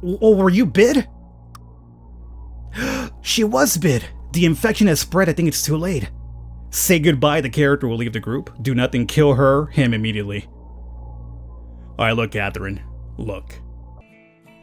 Oh, were you bid? She was bid. The infection has spread. I think it's too late. Say goodbye, the character will leave the group. Do nothing, kill her, him immediately. Alright, look, Catherine. Look.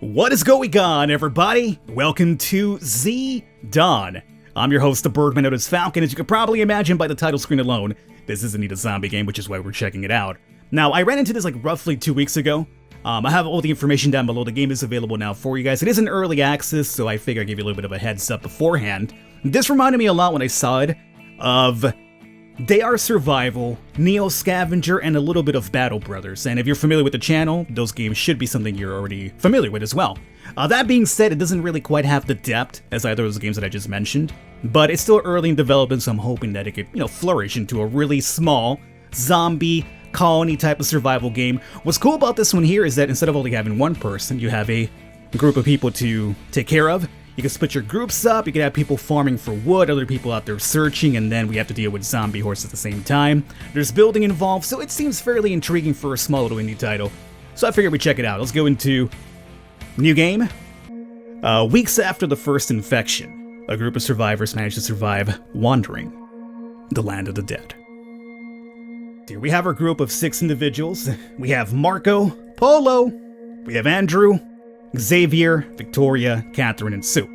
What is going on, everybody? Welcome to Z Dawn. I'm your host, the Birdman known as Falcon. As you can probably imagine by the title screen alone, this isn't a zombie game, which is why we're checking it out. Now, I ran into this like roughly 2 weeks ago. I have all the information down below. The game is available now for you guys. It is in early access, so I figure I'd give you a little bit of a heads up beforehand. This reminded me a lot when I saw it of They Are Survival, Neo Scavenger, and a little bit of Battle Brothers. And if you're familiar with the channel, those games should be something you're already familiar with as well. That being said, it doesn't really quite have the depth as either of those games that I just mentioned, but it's still early in development, so I'm hoping that it could, flourish into a really small zombie colony type of survival game. What's cool about this one here is that instead of only having one person, you have a group of people to take care of. You can split your groups up, you can have people farming for wood, other people out there searching, and then we have to deal with zombie horses at the same time. There's building involved, so it seems fairly intriguing for a small little indie title. So I figured we'd check it out. Let's go into new game. Weeks after the first infection, a group of survivors managed to survive wandering the land of the dead. Here we have our group of 6 individuals. We have Marco, Polo, we have Andrew, Xavier, Victoria, Catherine, and Sue.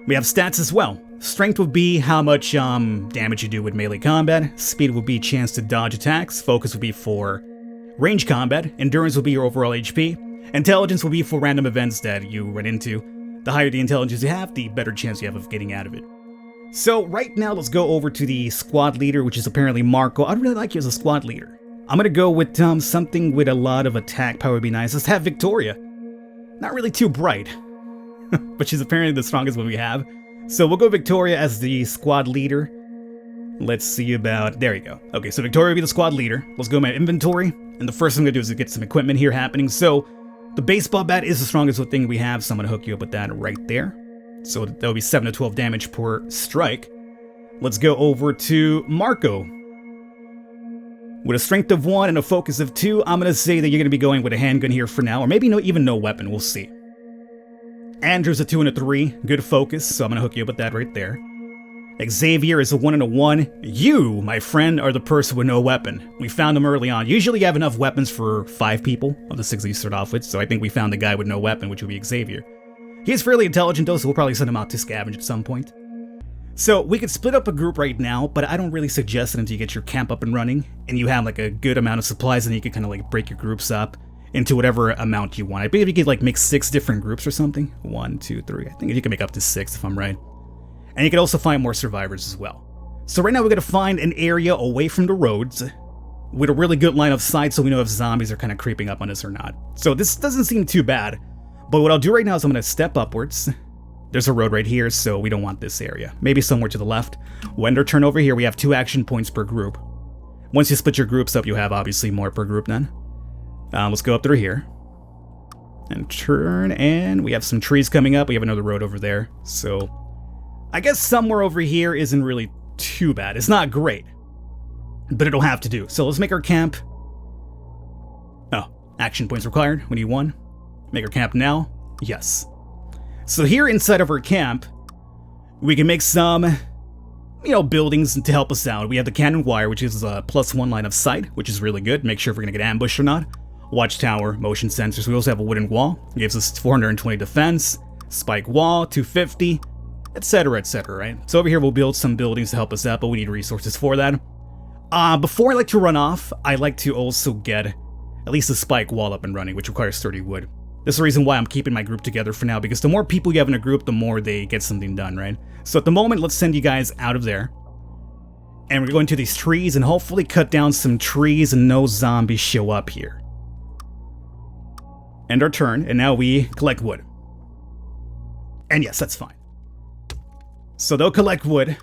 We have stats as well. Strength would be how much damage you do with melee combat. Speed would be chance to dodge attacks. Focus would be for range combat. Endurance would be your overall HP. Intelligence will be for random events that you run into. The higher the intelligence you have, the better chance you have of getting out of it. So right now, let's go over to the squad leader, which is apparently Marco. I'd really like you as a squad leader. I'm gonna go with something with a lot of attack power would be nice. Let's have Victoria. Not really too bright, but she's apparently the strongest one we have. So we'll go Victoria as the squad leader. Let's see about, there you go. Okay, so Victoria will be the squad leader. Let's go to my inventory. And the first thing I'm gonna do is get some equipment here happening. So the baseball bat is the strongest thing we have, so I'm gonna hook you up with that right there. So that'll be 7 to 12 damage per strike. Let's go over to Marco. With a strength of 1 and a focus of 2, I'm going to say that you're going to be going with a handgun here for now, or maybe even no weapon, we'll see. Andrew's a 2 and a 3, good focus, so I'm going to hook you up with that right there. Xavier is a 1 and a 1. You, my friend, are the person with no weapon. We found him early on. Usually you have enough weapons for 5 people of the 6 that you start off with, so I think we found the guy with no weapon, which would be Xavier. He's fairly intelligent though, so we'll probably send him out to scavenge at some point. So we could split up a group right now, but I don't really suggest it until you get your camp up and running, and you have like a good amount of supplies, and you can kind of like break your groups up into whatever amount you want. I believe you could like make 6 different groups or something. 1, 2, 3. I think you can make up to 6 if I'm right. And you can also find more survivors as well. So right now we're gonna find an area away from the roads with a really good line of sight, so we know if zombies are kind of creeping up on us or not. So this doesn't seem too bad, but what I'll do right now is I'm gonna step upwards. There's a road right here, so we don't want this area. Maybe somewhere to the left. When turn over here, we have 2 action points per group. Once you split your groups up, you have obviously more per group then. Let's go up through here. And turn, and we have some trees coming up. We have another road over there. So I guess somewhere over here isn't really too bad. It's not great, but it'll have to do. So let's make our camp. Oh, action points required. We need 1. Make our camp now. Yes. So here inside of our camp, we can make some, buildings to help us out. We have the cannon wire, which is a +1 line of sight, which is really good. Make sure if we're going to get ambushed or not. Watchtower, motion sensors. We also have a wooden wall. It gives us 420 defense. Spike wall, 250, etc., etc., right? So over here, we'll build some buildings to help us out, but we need resources for that. Before I like to run off, I like to also get at least a spike wall up and running, which requires sturdy wood. This is the reason why I'm keeping my group together for now, because the more people you have in a group, the more they get something done, right? So at the moment, let's send you guys out of there. And we're going to these trees and hopefully cut down some trees and no zombies show up here. End our turn, and now we collect wood. And yes, that's fine. So they'll collect wood.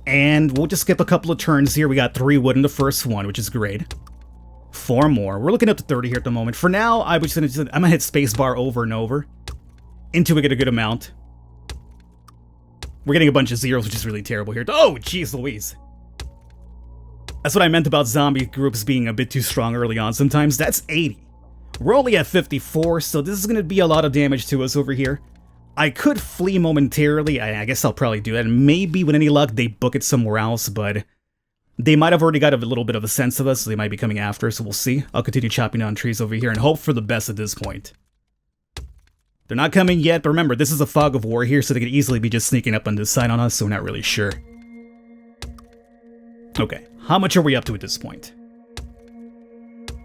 And we'll just skip a couple of turns here. We got 3 wood in the first one, which is great. 4 more. We're looking up to 30 here at the moment. For now, I'm gonna hit spacebar over and over until we get a good amount. We're getting a bunch of zeros, which is really terrible here. Oh, jeez Louise. That's what I meant about zombie groups being a bit too strong early on sometimes. That's 80. We're only at 54, so this is going to be a lot of damage to us over here. I could flee momentarily. I guess I'll probably do that. And maybe with any luck, they book it somewhere else, but they might have already got a little bit of a sense of us, so they might be coming after us, so we'll see. I'll continue chopping down trees over here and hope for the best at this point. They're not coming yet, but remember, this is a fog of war here, so they could easily be just sneaking up on this side on us, so we're not really sure. Okay, how much are we up to at this point?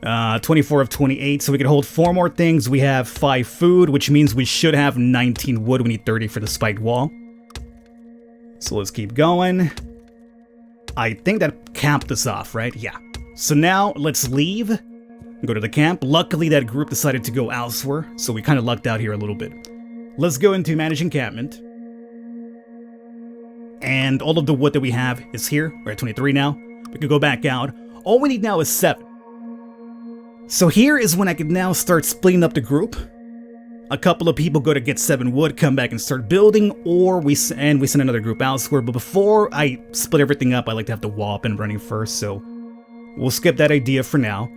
24 of 28, so we can hold 4 more things. We have 5 food, which means we should have 19 wood. We need 30 for the spiked wall. So let's keep going. I think that capped us off, right? Yeah. So now, let's leave. Go to the camp. Luckily, that group decided to go elsewhere, so we kind of lucked out here a little bit. Let's go into manage encampment. And all of the wood that we have is here. We're at 23 now. We can go back out. All we need now is 7. So here is when I can now start splitting up the group. A couple of people go to get 7 wood, come back and start building, or we send another group elsewhere. But before I split everything up, I like to have the wall up and running first, so we'll skip that idea for now.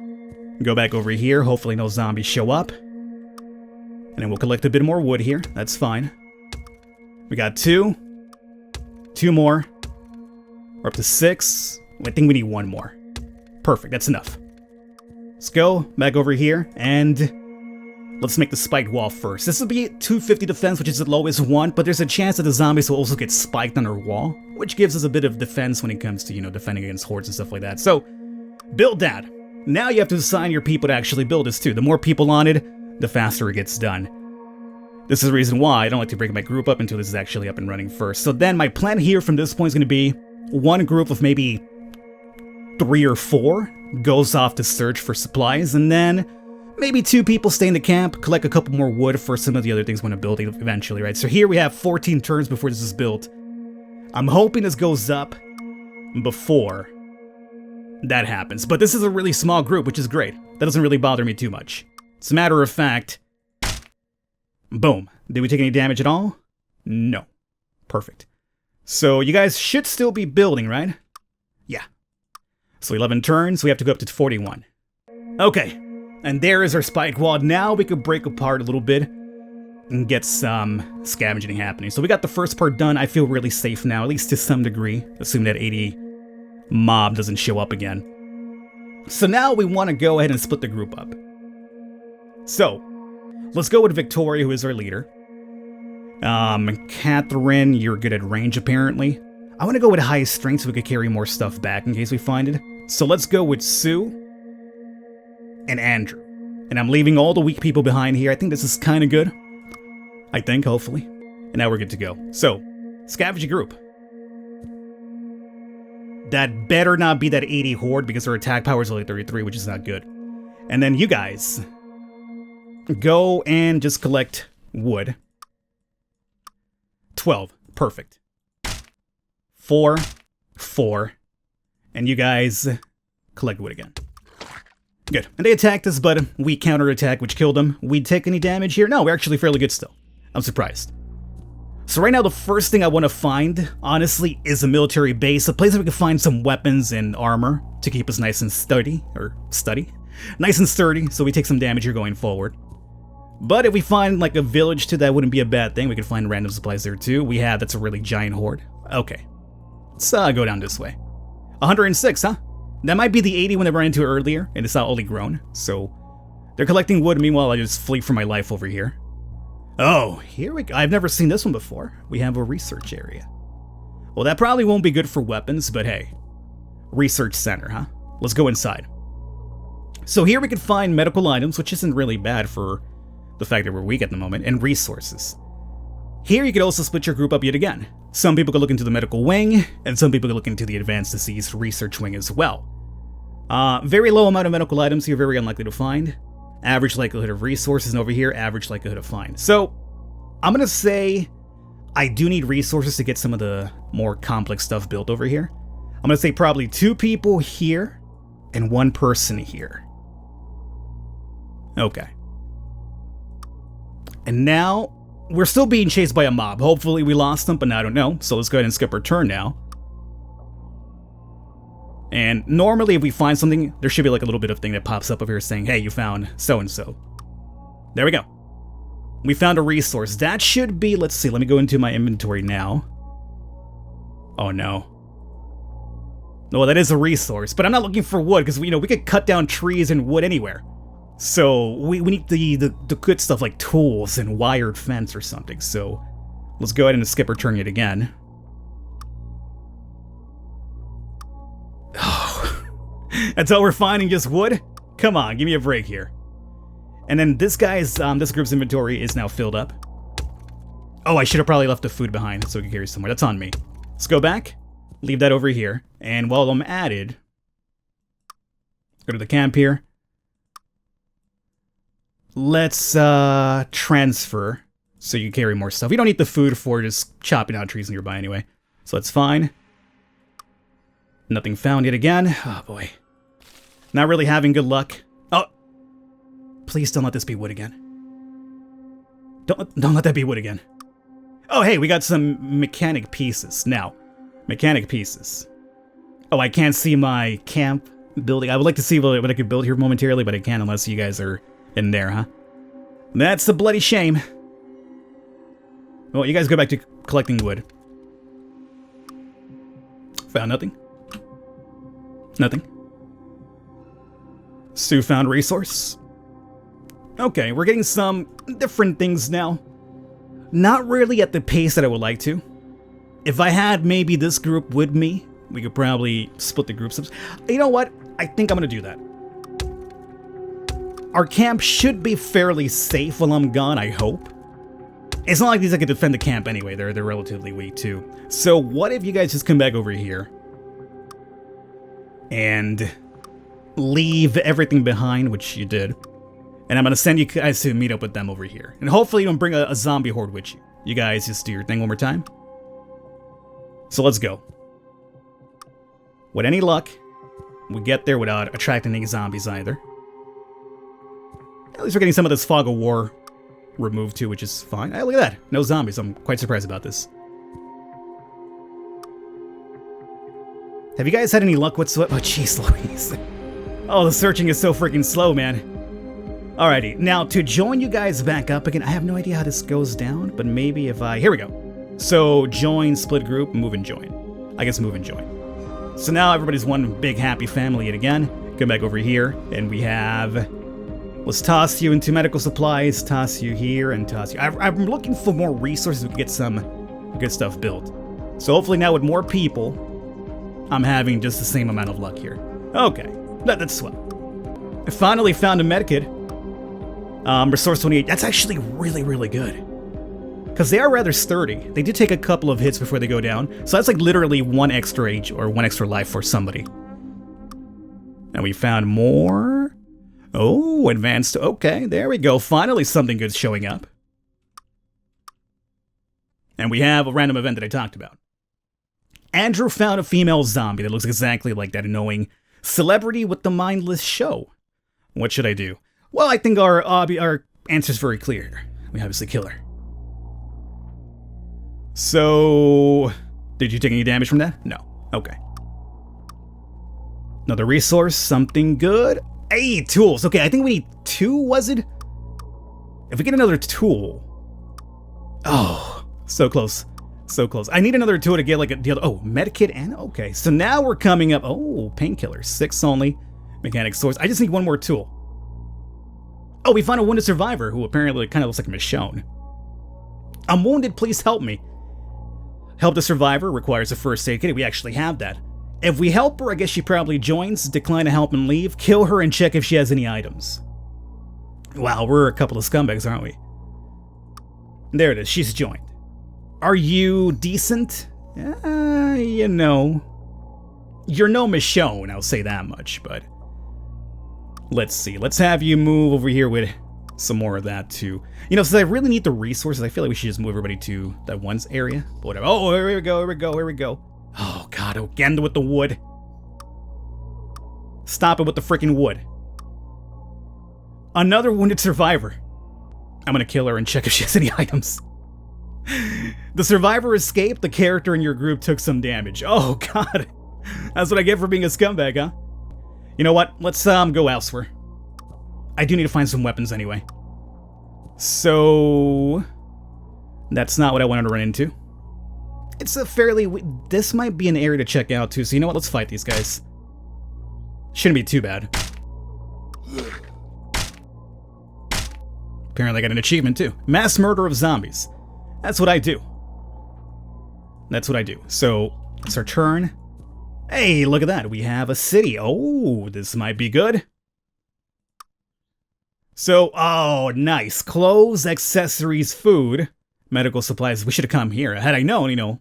Go back over here, hopefully no zombies show up. And then we'll collect a bit more wood here, that's fine. We got 2. 2 more. We're up to 6. I think we need 1 more. Perfect, that's enough. Let's go back over here, and let's make the spiked wall first. This will be 250 defense, which is the lowest one, but there's a chance that the zombies will also get spiked on our wall, which gives us a bit of defense when it comes to, defending against hordes and stuff like that. So, build that. Now you have to assign your people to actually build this too. The more people on it, the faster it gets done. This is the reason why I don't like to break my group up until this is actually up and running first. So then my plan here from this point is going to be one group of maybe 3 or 4 goes off to search for supplies, and then maybe 2 people stay in the camp, collect a couple more wood for some of the other things we want to build eventually, right? So here we have 14 turns before this is built. I'm hoping this goes up before that happens, but this is a really small group, which is great. That doesn't really bother me too much. As a matter of fact, boom. Did we take any damage at all? No. Perfect. So you guys should still be building, right? Yeah. So 11 turns, we have to go up to 41. Okay, and there is our spike wall. Now we could break apart a little bit and get some scavenging happening. So we got the first part done. I feel really safe now, at least to some degree, assuming that 80 mob doesn't show up again. So now we want to go ahead and split the group up. So, let's go with Victoria, who is our leader. Catherine, you're good at range, apparently. I want to go with highest strength so we could carry more stuff back in case we find it. So let's go with Sue and Andrew. And I'm leaving all the weak people behind here. I think this is kind of good. I think, hopefully. And now we're good to go. So, scavenge a group. That better not be that 80 horde because our attack power is only 33, which is not good. And then you guys go and just collect wood. 12. Perfect. 4. 4. And you guys collect wood again. Good. And they attacked us, but we counterattack, which killed them. We take any damage here? No, we're actually fairly good still. I'm surprised. So right now, the first thing I want to find, honestly, is a military base. A place where we can find some weapons and armor to keep us nice and sturdy. Nice and sturdy, so we take some damage here going forward. But if we find, like, a village too, that wouldn't be a bad thing. We could find random supplies there, too. That's a really giant horde. Okay. Let's go down this way. 106, huh? That might be the 80 when I ran into it earlier, and it's not only grown. So, they're collecting wood. Meanwhile, I just flee for my life over here. Oh, here we go. I've never seen this one before. We have a research area. Well, that probably won't be good for weapons, but hey. Research center, huh? Let's go inside. So here we can find medical items, which isn't really bad for the fact that we're weak at the moment, and resources. Here you could also split your group up yet again. Some people could look into the medical wing, and some people could look into the advanced disease research wing as well. Very low amount of medical items here, very unlikely to find. Average likelihood of resources, and over here, average likelihood of find. So, I'm gonna say I do need resources to get some of the more complex stuff built over here. I'm gonna say probably 2 people here, and 1 person here. Okay. And now, we're still being chased by a mob. Hopefully we lost them, but I don't know. So let's go ahead and skip our turn now. And normally if we find something, there should be like a little bit of thing that pops up over here saying, hey, you found so-and-so. There we go. We found a resource. That should be, let's see, let me go into my inventory now. Oh no. No, that is a resource, but I'm not looking for wood because we could cut down trees and wood anywhere. So we need the good stuff like tools and wired fence or something. So let's go ahead and skip returning it again. Oh, that's all we're finding, just wood? Come on, give me a break here. And then this group's inventory is now filled up. Oh, I should have probably left the food behind so we can carry somewhere. That's on me. Let's go back, leave that over here, and while I'm at it, go to the camp here. Let's transfer so you carry more stuff. We don't need the food for just chopping out trees nearby anyway, so that's fine. Nothing found yet again. Oh boy. Not really having good luck. Oh! Please don't let this be wood again. Don't let that be wood again. Oh hey, we got some mechanic pieces. Now, mechanic pieces. Oh, I can't see my camp building. I would like to see what I could build here momentarily, but I can't unless you guys are in there, huh? That's a bloody shame. Well, you guys go back to collecting wood. Found nothing. Nothing. Sue found resource. Okay, we're getting some different things now. Not really at the pace that I would like to. If I had maybe this group with me, we could probably split the groups up. You know what? I think I'm gonna do that. Our camp should be fairly safe while I'm gone, I hope. It's not like these I could defend the camp anyway, they're relatively weak too. So what if you guys just come back over here and leave everything behind, which you did. And I'm gonna send you guys to meet up with them over here. And hopefully you don't bring a zombie horde with you. You guys just do your thing one more time. So let's go. With any luck, we get there without attracting any zombies either. At least we're getting some of this fog of war removed too, which is fine. Hey, look at that. No zombies. I'm quite surprised about this. Have you guys had any luck whatsoever? Oh, jeez Louise. Oh, the searching is so freaking slow, man. Alrighty, now to join you guys back up again, I have no idea how this goes down, but maybe if I... Here we go. So, join, split group, move and join. I guess move and join. So now everybody's one big happy family yet again. Come back over here, and we have... Let's toss you into medical supplies, toss you here, and toss you... I'm looking for more resources we can get some good stuff built. So hopefully now with more people, I'm having just the same amount of luck here. Okay, that's swell. I finally found a medkit. Resource 28, that's actually really, really good. Because they are rather sturdy. They do take a couple of hits before they go down. So that's like literally one extra age or one extra life for somebody. And we found more. Oh, advanced. Okay, there we go. Finally something good's showing up. And we have a random event that I talked about. Andrew found a female zombie that looks exactly like that annoying celebrity with the mindless show. What should I do? Well, I think our answer's very clear. We obviously kill her. So, did you take any damage from that? No. Okay. Another resource, something good. Hey, tools. Okay, I think we need 2, was it? If we get another tool. Oh, so close. So close. I need another tool to get like the other. Oh, medkit and okay. So now we're coming up. Oh, painkillers. 6 only. Mechanic source. I just need one more tool. Oh, we found a wounded survivor who apparently kind of looks like Michonne. I'm wounded, please help me. Help the survivor requires a first aid kit. We actually have that. If we help her, I guess she probably joins, decline to help and leave, kill her and check if she has any items. Wow, we're a couple of scumbags, aren't we? There it is, she's joined. Are you decent? You know. You're no Michonne, I'll say that much, but... Let's see, let's have you move over here with some more of that too. You know, since I really need the resources, I feel like we should just move everybody to that one area. But whatever. Oh, here we go, here we go, here we go. Oh god, again with the wood. Stop it with the freaking wood. Another wounded survivor. I'm gonna kill her and check if she has any items. The survivor escaped, the character in your group took some damage. Oh god. That's what I get for being a scumbag, huh? You know what? Let's go elsewhere. I do need to find some weapons anyway. So that's not what I wanted to run into. It's a fairly... This might be an area to check out too, so you know what? Let's fight these guys. Shouldn't be too bad. Apparently I got an achievement too. Mass murder of zombies. That's what I do. That's what I do. So, it's our turn. Hey, look at that. We have a city. Oh, this might be good. So, oh, nice. Clothes, accessories, food, medical supplies. We should have come here. Had I known, you know,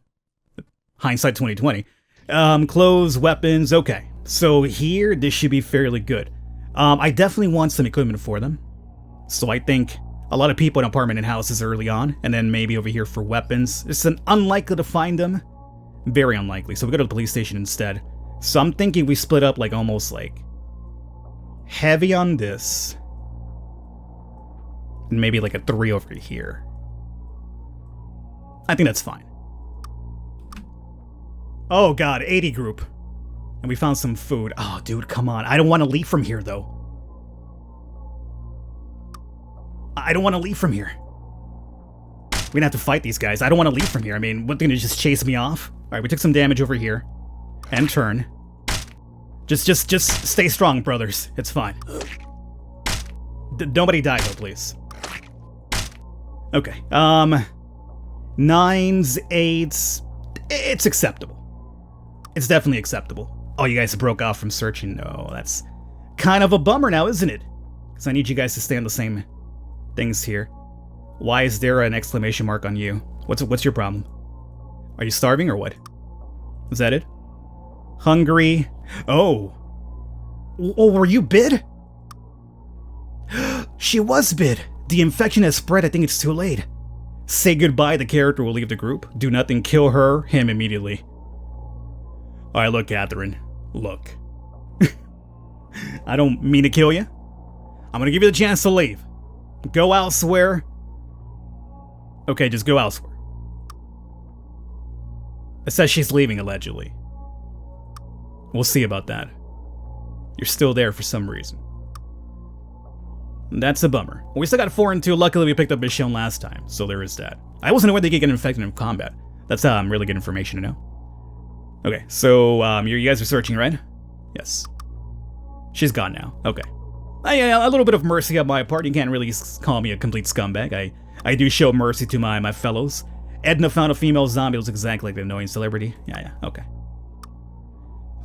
hindsight 2020. Clothes, weapons. Okay. So here, this should be fairly good. I definitely want some equipment for them. So I think a lot of people in apartment and houses early on, and then maybe over here for weapons. It's unlikely to find them. Very unlikely. So we go to the police station instead. So I'm thinking we split up like almost like heavy on this. And maybe like a 3 over here. I think that's fine. Oh god, 80 group. And we found some food. Oh dude, come on. I don't want to leave from here though. I don't want to leave from here. We're gonna have to fight these guys. I don't want to leave from here. I mean, what, they're gonna just chase me off? Alright, we took some damage over here. And turn. Just stay strong, brothers. It's fine. Nobody die though, please. Okay, 9s, 8s, it's acceptable. It's definitely acceptable. Oh, you guys broke off from searching? No, that's kind of a bummer now, isn't it? Because I need you guys to stay on the same things here. Why is there an exclamation mark on you? What's your problem? Are you starving or what? Is that it? Hungry? Oh. Oh, were you bid? She was bid. The infection has spread. I think it's too late. Say goodbye. The character will leave the group. Do nothing. Kill her, him immediately. Alright, look, Catherine. Look. I don't mean to kill you. I'm gonna give you the chance to leave. Go elsewhere. Okay, just go elsewhere. It says she's leaving, allegedly. We'll see about that. You're still there for some reason. That's a bummer. Well, we still got 4 and 2. Luckily, we picked up Michonne last time, so there is that. I wasn't aware they could get infected in combat. That's really good information to know. Okay, so you guys are searching, right? Yes. She's gone now. Okay. A little bit of mercy on my part. You can't really call me a complete scumbag. I do show mercy to my fellows. Edna found a female zombie. It was exactly like the annoying celebrity. Yeah, okay.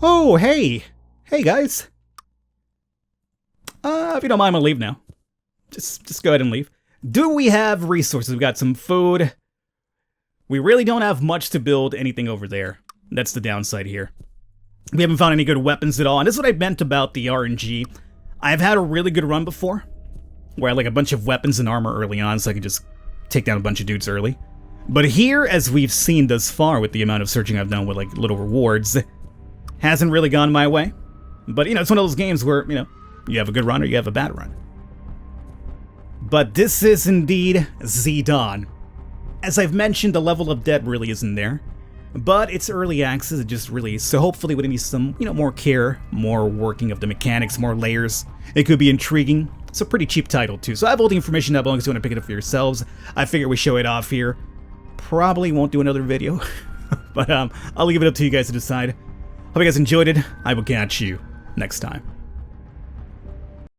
Oh, hey. Hey, guys. If you don't mind, I'm gonna leave now. Just go ahead and leave. Do we have resources? We've got some food. We really don't have much to build anything over there. That's the downside here. We haven't found any good weapons at all. And this is what I meant about the RNG. I've had a really good run before, where I had like a bunch of weapons and armor early on, so I could just take down a bunch of dudes early. But here, as we've seen thus far with the amount of searching I've done with like little rewards, hasn't really gone my way. But, you know, it's one of those games where, you know, you have a good run or you have a bad run. But this is indeed Z-Dawn. As I've mentioned, the level of depth really isn't there. But it's early access, it just released, so hopefully we need some, you know, more care, more working of the mechanics, more layers. It could be intriguing. It's a pretty cheap title too, so I have all the information down below if you want to pick it up for yourselves. I figure we show it off here. Probably won't do another video, but I'll leave it up to you guys to decide. Hope you guys enjoyed it. I will catch you next time.